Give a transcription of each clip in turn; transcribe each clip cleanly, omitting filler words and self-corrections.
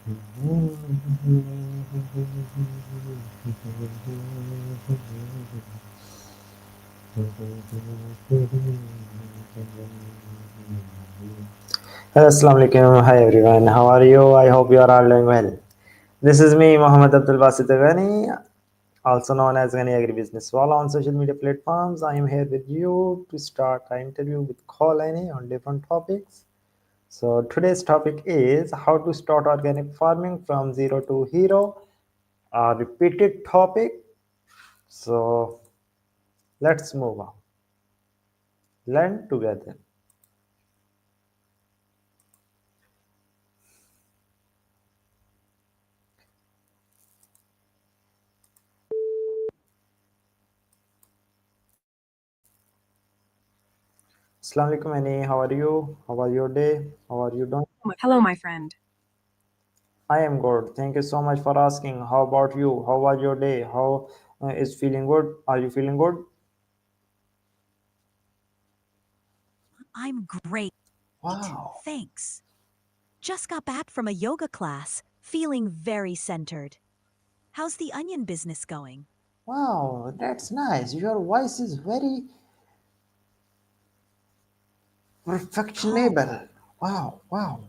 Hello, Assalamu alaikum. Hi everyone. How are you? I hope you are all doing well. This is me, Mohammed Abdul Basit Ghani, also known as Ghani Agribusiness Wala on social media platforms. I am here with you to start an interview with Ghani on different topics. So today's topic is how to start organic farming from zero to hero, a repeated topic. So let's move on. Learn together. Assalamu alaikum, Annie. How are you? How was your day? How are you doing? Hello, my friend. I am good. Thank you so much for asking. How about you? How was your day? How is feeling good? Are you feeling good? I'm great. Wow. Thanks. Just got back from a yoga class, feeling very centered. How's the onion business going? Wow, that's nice. Your voice is very Calm. perfectionable. Wow, wow.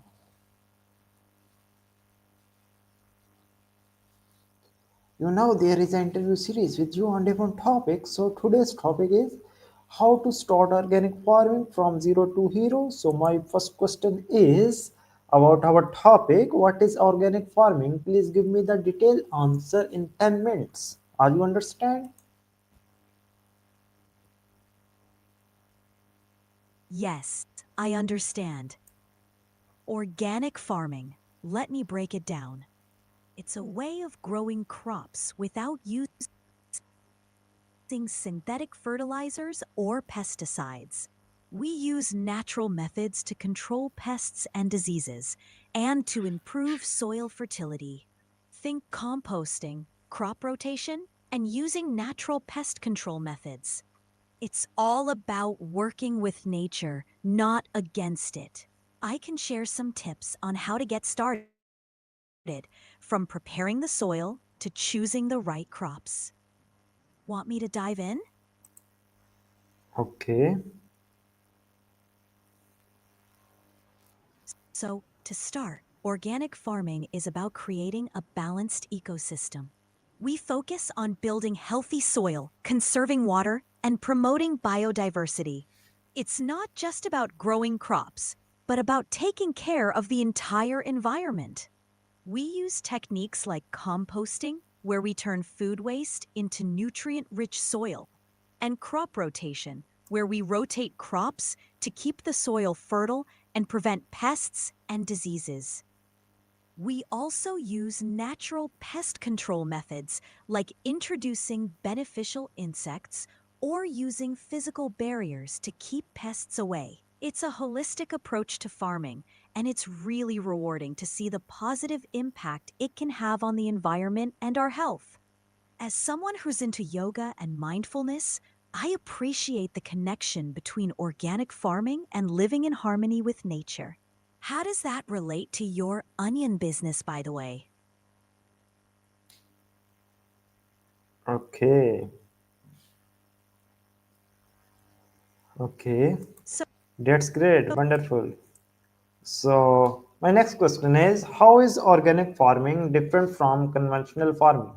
You know, there is an interview series with you on different topics. So today's topic is how to start organic farming from zero to hero. So my first question is about our topic. What is organic farming? Please give me the detailed answer in 10 minutes. Are you understand? Yes, I understand. Organic farming. Let me break it down. It's a way of growing crops without using synthetic fertilizers or pesticides. We use natural methods to control pests and diseases and to improve soil fertility. Think composting, crop rotation, and using natural pest control methods. It's all about working with nature, not against it. I can share some tips on how to get started, from preparing the soil to choosing the right crops. Want me to dive in? Okay. So, to start, organic farming is about creating a balanced ecosystem. We focus on building healthy soil, conserving water, and promoting biodiversity. It's not just about growing crops, but about taking care of the entire environment. We use techniques like composting, where we turn food waste into nutrient rich soil, and crop rotation, where we rotate crops to keep the soil fertile and prevent pests and diseases. We also use natural pest control methods like introducing beneficial insects or using physical barriers to keep pests away. It's a holistic approach to farming, and it's really rewarding to see the positive impact it can have on the environment and our health. As someone who's into yoga and mindfulness, I appreciate the connection between organic farming and living in harmony with nature. How does that relate to your onion business, by the way? Okay. Okay. So, That's great. Wonderful. So my next question is how is organic farming different from conventional farming?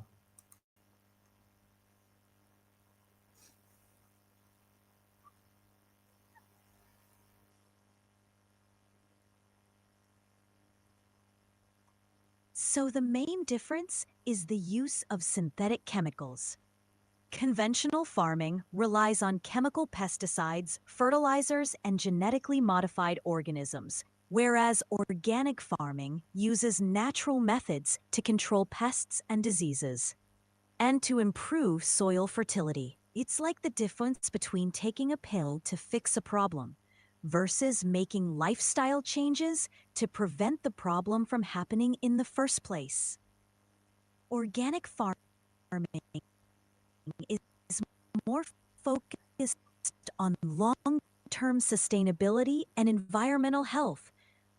so the main difference is the use of synthetic chemicals. Conventional farming relies on chemical pesticides, fertilizers, and genetically modified organisms, whereas organic farming uses natural methods to control pests and diseases, and to improve soil fertility. It's like the difference between taking a pill to fix a problem versus making lifestyle changes to prevent the problem from happening in the first place. Organic farming is more focused on long term sustainability and environmental health,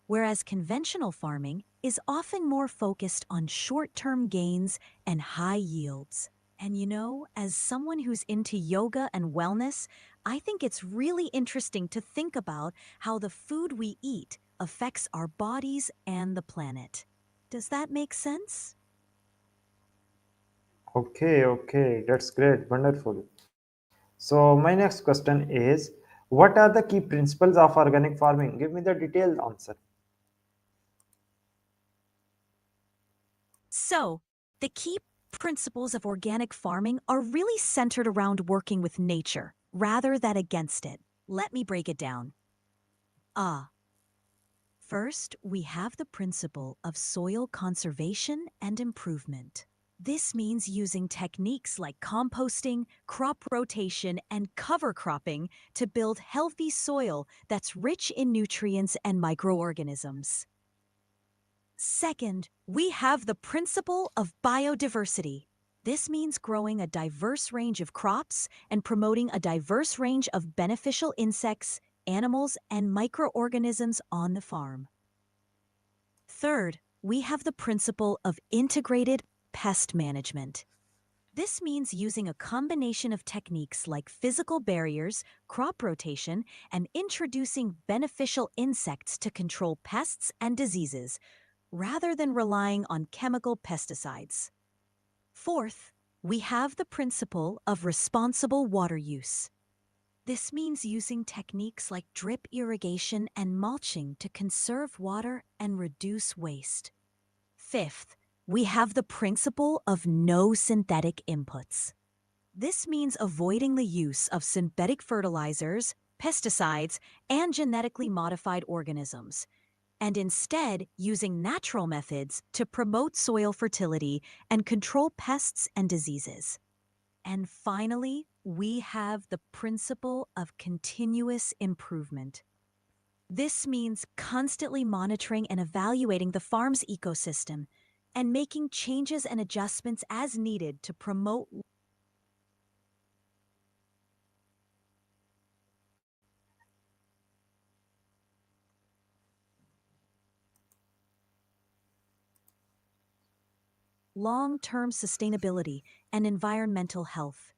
whereas conventional farming is often more focused on short-term gains and high yields. And as someone who's into yoga and wellness, I think it's really interesting to think about how the food we eat affects our bodies and the planet. Does that make sense? Okay, okay, that's great, wonderful. So my next question is, what are the key principles of organic farming? Give me the detailed answer. So, the key principles of organic farming are really centered around working with nature rather than against it. Let me break it down. Ah, First, we have the principle of soil conservation and improvement. This means using techniques like composting, crop rotation, and cover cropping to build healthy soil that's rich in nutrients and microorganisms. Second, we have the principle of biodiversity. This means growing a diverse range of crops and promoting a diverse range of beneficial insects, animals, and microorganisms on the farm. Third, we have the principle of integrated pest management. This means using a combination of techniques like physical barriers, crop rotation, and introducing beneficial insects to control pests and diseases, rather than relying on chemical pesticides. Fourth, we have the principle of responsible water use. This means using techniques like drip irrigation and mulching to conserve water and reduce waste. Fifth, we have the principle of no synthetic inputs. This means avoiding the use of synthetic fertilizers, pesticides, and genetically modified organisms, and instead using natural methods to promote soil fertility and control pests and diseases. And finally, we have the principle of continuous improvement. This means constantly monitoring and evaluating the farm's ecosystem and making changes and adjustments as needed to promote long-term sustainability and environmental health.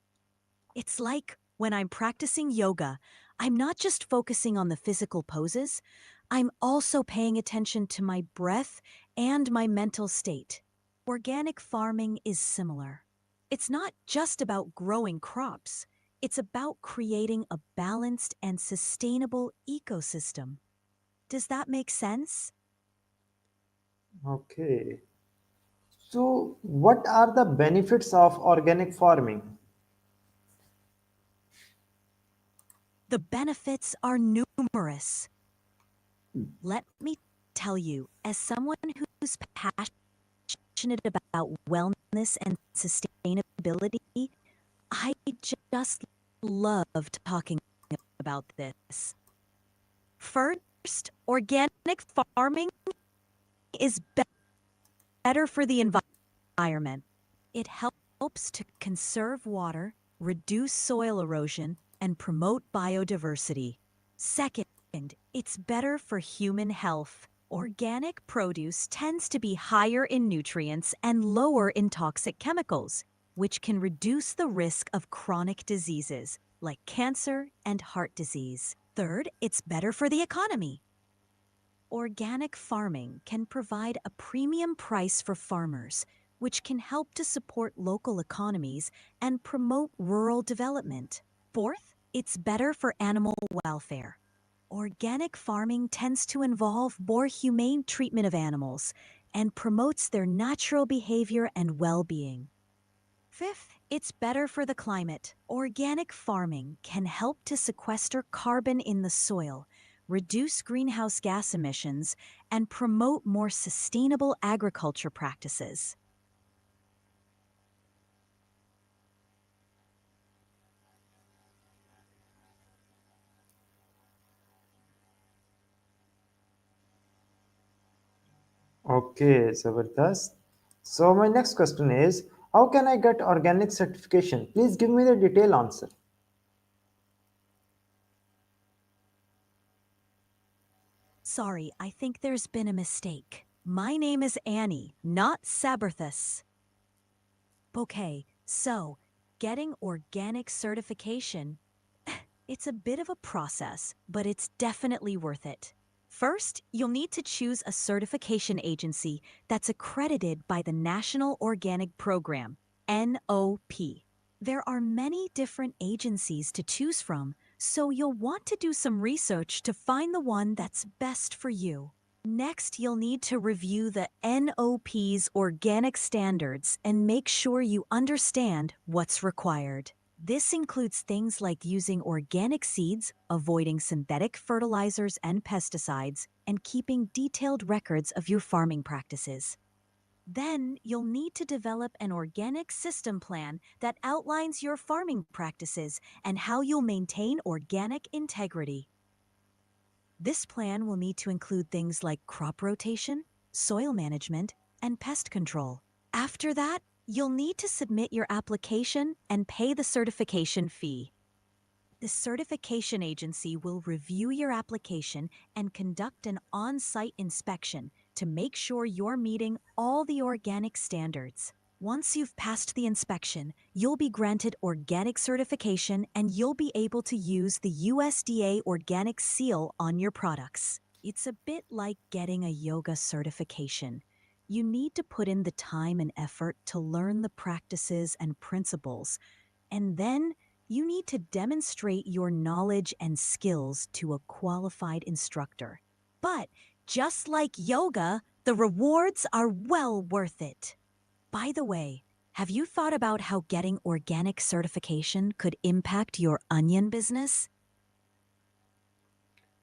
It's like when I'm practicing yoga, I'm not just focusing on the physical poses, I'm also paying attention to my breath and my mental state. Organic farming is similar. It's not just about growing crops, it's about creating a balanced and sustainable ecosystem. Does that make sense? Okay. So, what are the benefits of organic farming? The benefits are numerous. Let me tell you, as someone who's passionate about wellness and sustainability, I just love talking about this. First, organic farming is better for the environment. It helps to conserve water, reduce soil erosion, and promote biodiversity. Second, it's better for human health. Organic produce tends to be higher in nutrients and lower in toxic chemicals, which can reduce the risk of chronic diseases like cancer and heart disease. Third, it's better for the economy. Organic farming can provide a premium price for farmers, which can help to support local economies and promote rural development. Fourth, it's better for animal welfare. Organic farming tends to involve more humane treatment of animals and promotes their natural behavior and well-being. Fifth, it's better for the climate. Organic farming can help to sequester carbon in the soil, reduce greenhouse gas emissions, and promote more sustainable agriculture practices. Okay, Zabardast. So, my next question is, how can I get organic certification? Please give me the detailed answer. Sorry, I think there's been a mistake. My name is Annie, not Saberthus. Okay, so getting organic certification, it's a bit of a process, but it's definitely worth it. First, you'll need to choose a certification agency that's accredited by the National Organic Program, NOP. There are many different agencies to choose from, so you'll want to do some research to find the one that's best for you. Next, you'll need to review the NOP's organic standards and make sure you understand what's required. This includes things like using organic seeds, avoiding synthetic fertilizers and pesticides, and keeping detailed records of your farming practices. Then, you'll need to develop an organic system plan that outlines your farming practices and how you'll maintain organic integrity. This plan will need to include things like crop rotation, soil management, and pest control. After that, you'll need to submit your application and pay the certification fee. The certification agency will review your application and conduct an on-site inspection to make sure you're meeting all the organic standards. Once you've passed the inspection, you'll be granted organic certification and you'll be able to use the USDA organic seal on your products. It's a bit like getting a yoga certification. You need to put in the time and effort to learn the practices and principles, and then you need to demonstrate your knowledge and skills to a qualified instructor. But just like yoga, the rewards are well worth it. By the way, have you thought about how getting organic certification could impact your onion business?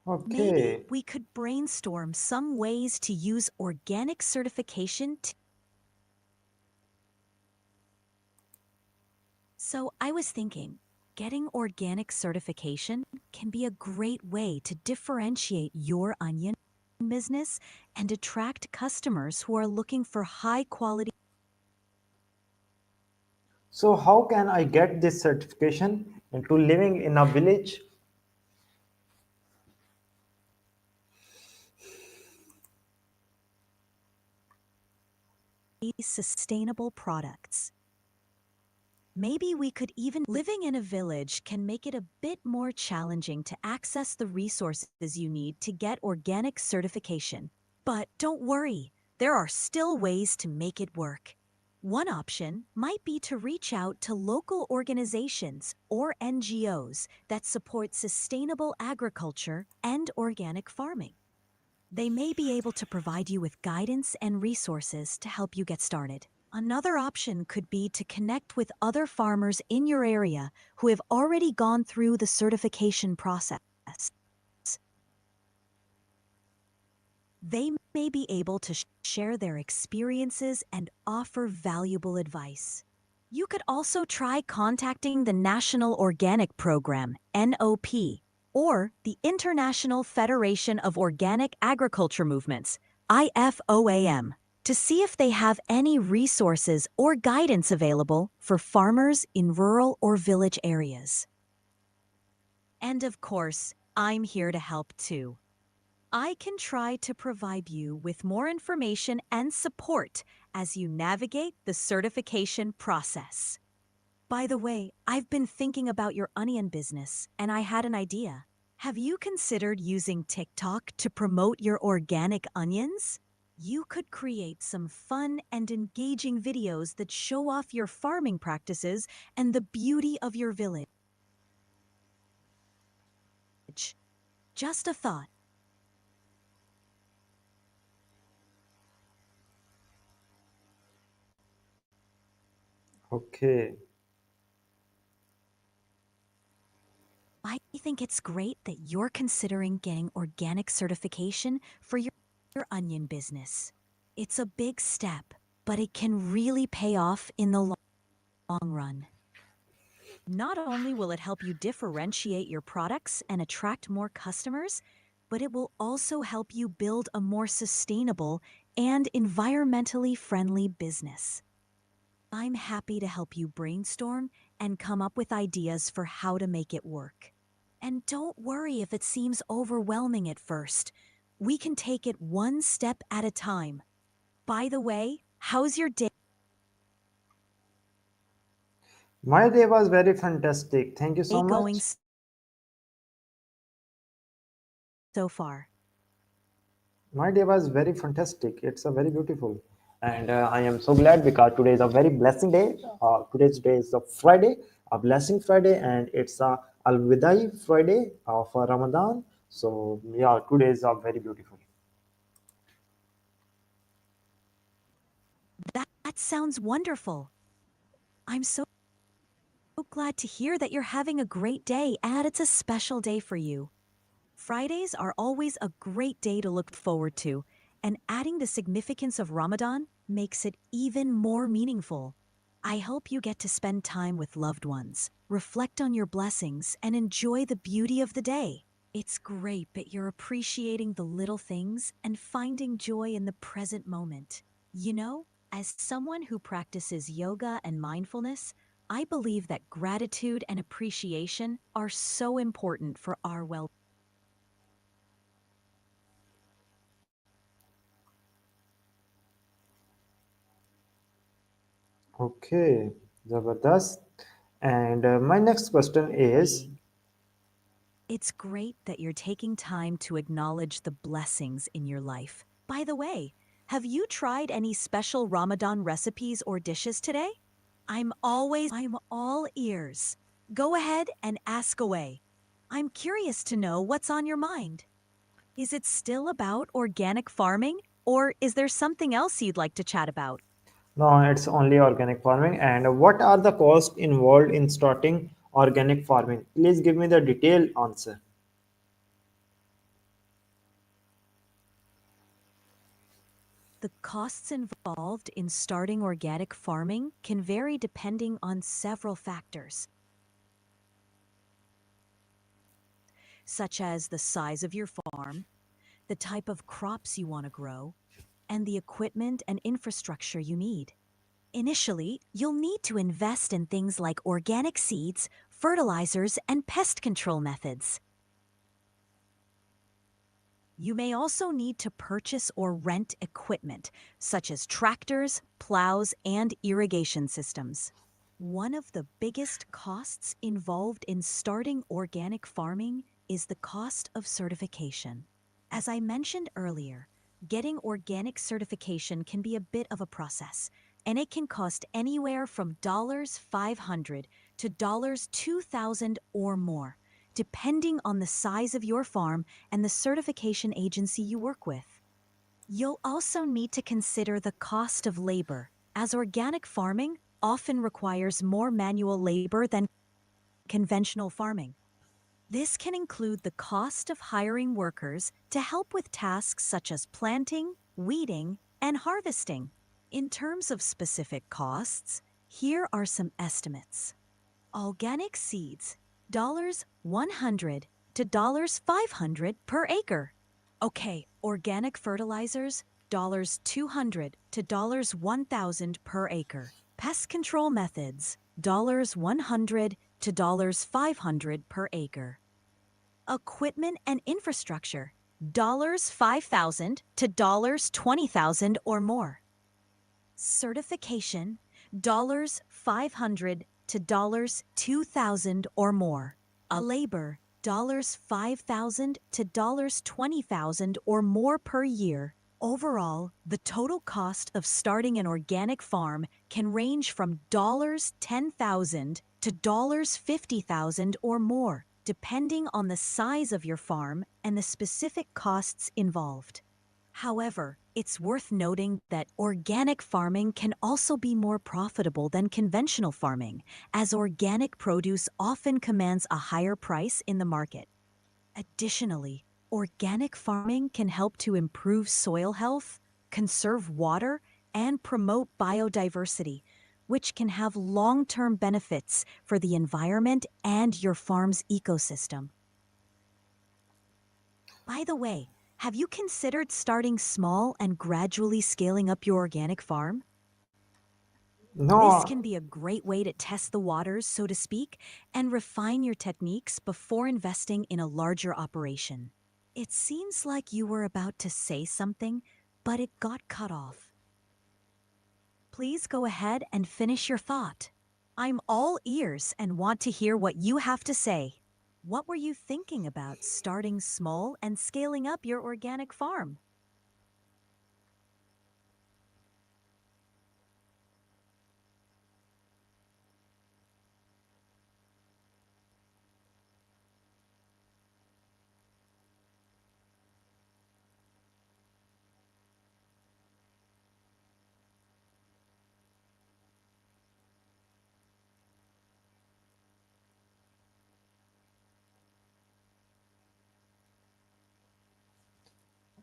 Maybe Okay. we could brainstorm some ways to use organic certification to... So I was thinking, getting organic certification can be a great way to differentiate your onion business and attract customers who are looking for high quality. So how can I get this certification into living in a village? Sustainable products. Maybe we could even living in a village can make it a bit more challenging to access the resources you need to get organic certification. But don't worry, there are still ways to make it work. One option might be to reach out to local organizations or NGOs that support sustainable agriculture and organic farming. They may be able to provide you with guidance and resources to help you get started. Another option could be to connect with other farmers in your area who have already gone through the certification process. They may be able to share their experiences and offer valuable advice. You could also try contacting the National Organic Program, NOP, or the International Federation of Organic Agriculture Movements, IFOAM, to see if they have any resources or guidance available for farmers in rural or village areas. And of course, I'm here to help too. I can try to provide you with more information and support as you navigate the certification process. By the way, I've been thinking about your onion business, and I had an idea. Have you considered using TikTok to promote your organic onions? You could create some fun and engaging videos that show off your farming practices and the beauty of your village. Just a thought. Okay. I think it's great that you're considering getting organic certification for your onion business. It's a big step, but it can really pay off in the long run. Not only will it help you differentiate your products and attract more customers, but it will also help you build a more sustainable and environmentally friendly business. I'm happy to help you brainstorm and come up with ideas for how to make it work. And don't worry if it seems overwhelming at first. We can take it one step at a time. By the way, how's your day My day was very fantastic. Thank you so going much. so far? My day was very fantastic. It's a very beautiful. And I am so glad because today is a very blessing day. Today's day is a Friday, a blessing Friday, and it's a Al Widai Friday for Ramadan. So, yeah, today is a very beautiful. That sounds wonderful. I'm so glad to hear that you're having a great day and it's a special day for you. Fridays are always a great day to look forward to, and adding the significance of Ramadan makes it even more meaningful. I hope you get to spend time with loved ones, reflect on your blessings, and enjoy the beauty of the day. It's great that you're appreciating the little things and finding joy in the present moment. You know, as someone who practices yoga and mindfulness, I believe that gratitude and appreciation are so important for our well. Okay, Zabardast. And my next question is, It's great that you're taking time to acknowledge the blessings in your life. By the way, have you tried any special Ramadan recipes or dishes today? I'm all ears. Go ahead and ask away. I'm curious to know what's on your mind. Is it still about organic farming, or is there something else you'd like to chat about? no, it's only organic farming. And what are the costs involved in starting organic farming? Please give me the detailed answer. The costs involved in starting organic farming can vary depending on several factors, such as the size of your farm, the type of crops you want to grow, and the equipment and infrastructure you need. Initially, you'll need to invest in things like organic seeds, fertilizers, and pest control methods. You may also need to purchase or rent equipment, such as tractors, plows, and irrigation systems. One of the biggest costs involved in starting organic farming is the cost of certification. As I mentioned earlier, getting organic certification can be a bit of a process, and it can cost anywhere from $500 to $2,000 or more, depending on the size of your farm and the certification agency you work with. You'll also need to consider the cost of labor, as organic farming often requires more manual labor than conventional farming. This can include the cost of hiring workers to help with tasks such as planting, weeding, and harvesting. In terms of specific costs, here are some estimates. Organic seeds, $100 to $500 per acre. Okay, organic fertilizers, $200 to $1,000 per acre. Pest control methods, $100 to $500 per acre. Equipment and infrastructure, $5,000 to $20,000 or more. Certification, $500 to $2,000 or more. A labor, $5,000 to $20,000 or more per year. Overall, the total cost of starting an organic farm can range from $10,000 to $50,000 or more, depending on the size of your farm and the specific costs involved. However, it's worth noting that organic farming can also be more profitable than conventional farming, as organic produce often commands a higher price in the market. Additionally, organic farming can help to improve soil health, conserve water, and promote biodiversity, which can have long-term benefits for the environment and your farm's ecosystem. By the way, have you considered starting small and gradually scaling up your organic farm? This No, can be a great way to test the waters, so to speak, and refine your techniques before investing in a larger operation. It seems like you were about to say something, but it got cut off. Please go ahead and finish your thought. I'm all ears and want to hear what you have to say. What were you thinking about starting small and scaling up your organic farm?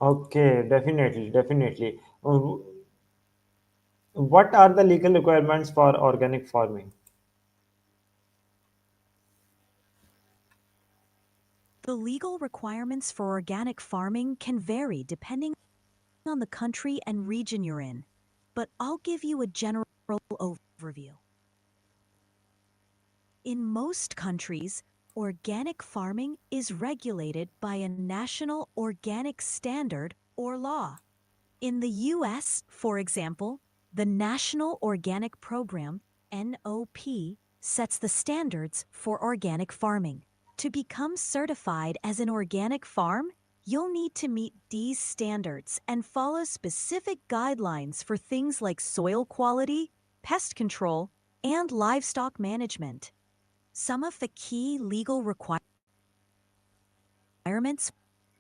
Okay, definitely, definitely. What are the legal requirements for organic farming? The legal requirements for organic farming can vary depending on the country and region you're in, but I'll give you a general overview. In most countries, organic farming is regulated by a national organic standard or law. In the US, for example, the National Organic Program, NOP, sets the standards for organic farming. To become certified as an organic farm, you'll need to meet these standards and follow specific guidelines for things like soil quality, pest control, and livestock management. Some of the key legal requirements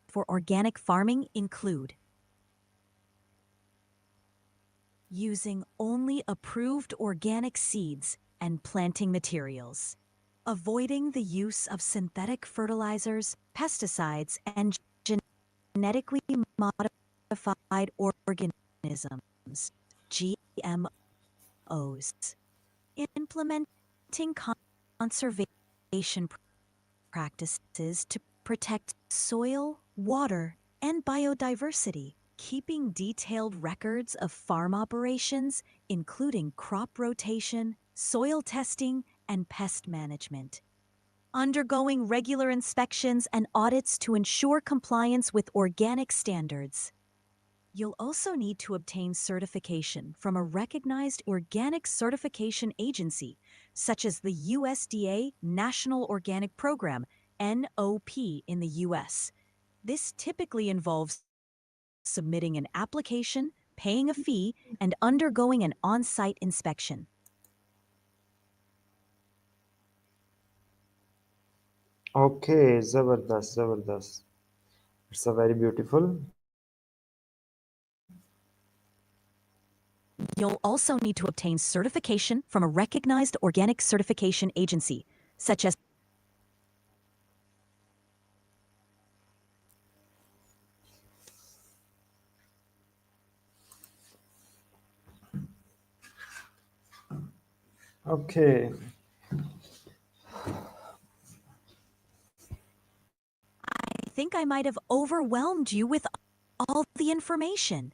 for organic farming include using only approved organic seeds and planting materials, avoiding the use of synthetic fertilizers, pesticides, and genetically modified organisms, GMOs, implementing conservation practices to protect soil, water, and biodiversity, keeping detailed records of farm operations, including crop rotation, soil testing, and pest management, undergoing regular inspections and audits to ensure compliance with organic standards. You'll also need to obtain certification from a recognized organic certification agency, such as the USDA National Organic Program, NOP, in the US. This typically involves submitting an application, paying a fee, and undergoing an on-site inspection. Okay, Zabardast, Zabardast. It's a very beautiful. You'll also need to obtain certification from a recognized organic certification agency, such as Okay, I think I might have overwhelmed you with all the information.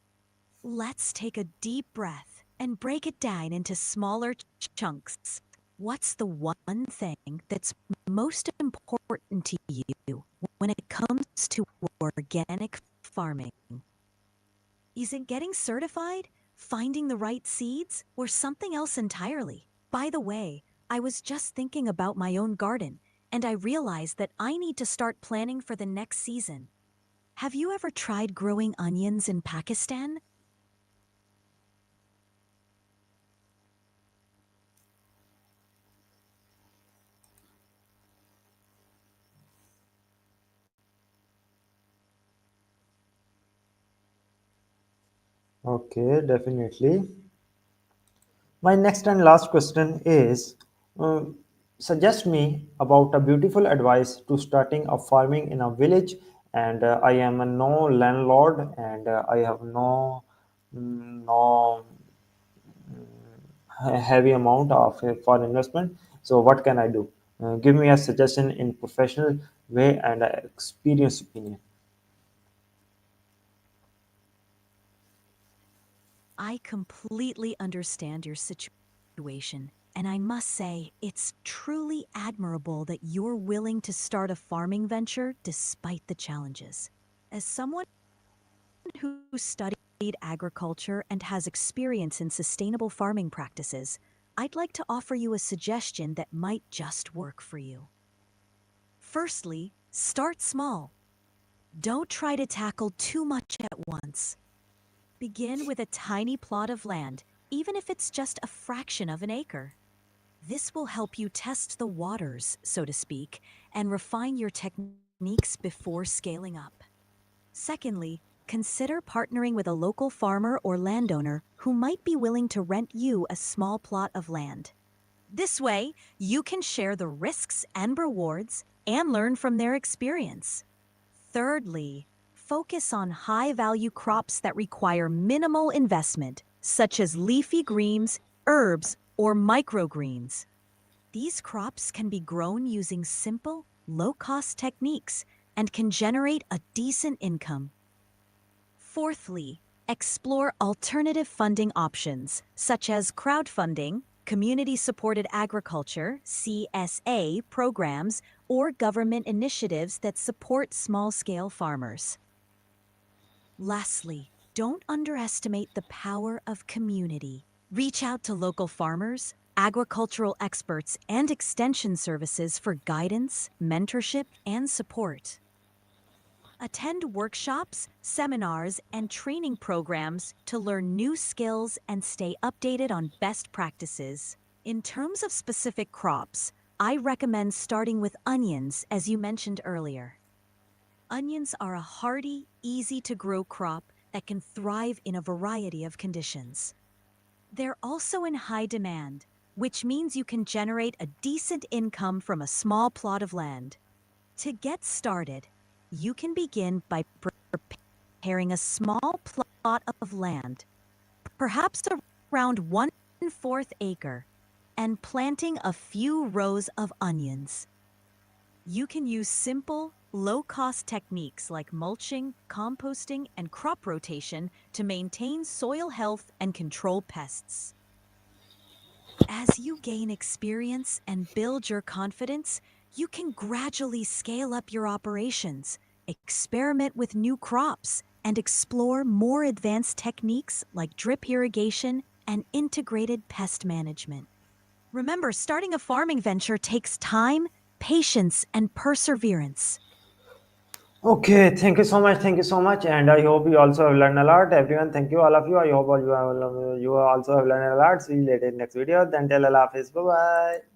Let's take a deep breath and break it down into smaller chunks. What's the one thing that's most important to you when it comes to organic farming? Is it getting certified, finding the right seeds, or something else entirely? By the way, I was just thinking about my own garden, and I realized that I need to start planning for the next season. Have you ever tried growing onions in Pakistan? okay, definitely. My next and last question is uh, suggest me about a beautiful advice to starting a farming in a village, and I am a no landlord, and I have no heavy amount of for investment. So what can I do? Give me a suggestion in professional way and experience opinion. I completely understand your situation, and I must say it's truly admirable that you're willing to start a farming venture despite the challenges. As someone who studied agriculture and has experience in sustainable farming practices, I'd like to offer you a suggestion that might just work for you. Firstly, start small. Don't try to tackle too much at once. Begin with a tiny plot of land, even if it's just a fraction of an acre. This will help you test the waters, so to speak, and refine your techniques before scaling up. Secondly, consider partnering with a local farmer or landowner who might be willing to rent you a small plot of land. This way, you can share the risks and rewards and learn from their experience. Thirdly, focus on high-value crops that require minimal investment, such as leafy greens, herbs, or microgreens. These crops can be grown using simple, low-cost techniques and can generate a decent income. Fourthly, explore alternative funding options, such as crowdfunding, community-supported agriculture, CSA, programs, or government initiatives that support small-scale farmers. Lastly, don't underestimate the power of community. Reach out to local farmers, agricultural experts, and extension services for guidance, mentorship, and support. Attend workshops, seminars, and training programs to learn new skills and stay updated on best practices. In terms of specific crops, I recommend starting with onions, as you mentioned earlier. Onions are a hardy, easy-to-grow crop that can thrive in a variety of conditions. They're also in high demand, which means you can generate a decent income from a small plot of land. To get started, you can begin by preparing a small plot of land, perhaps around 1/4 acre, and planting a few rows of onions. You can use simple, low-cost techniques like mulching, composting, and crop rotation to maintain soil health and control pests. As you gain experience and build your confidence, you can gradually scale up your operations, experiment with new crops, and explore more advanced techniques like drip irrigation and integrated pest management. Remember, starting a farming venture takes time, patience, and perseverance. Okay, thank you so much. Thank you so much. And I hope you also have learned a lot. Everyone, thank you, all of you. I hope all you also have learned a lot. See you later in next video. Then tell Allah Hafiz. Bye bye.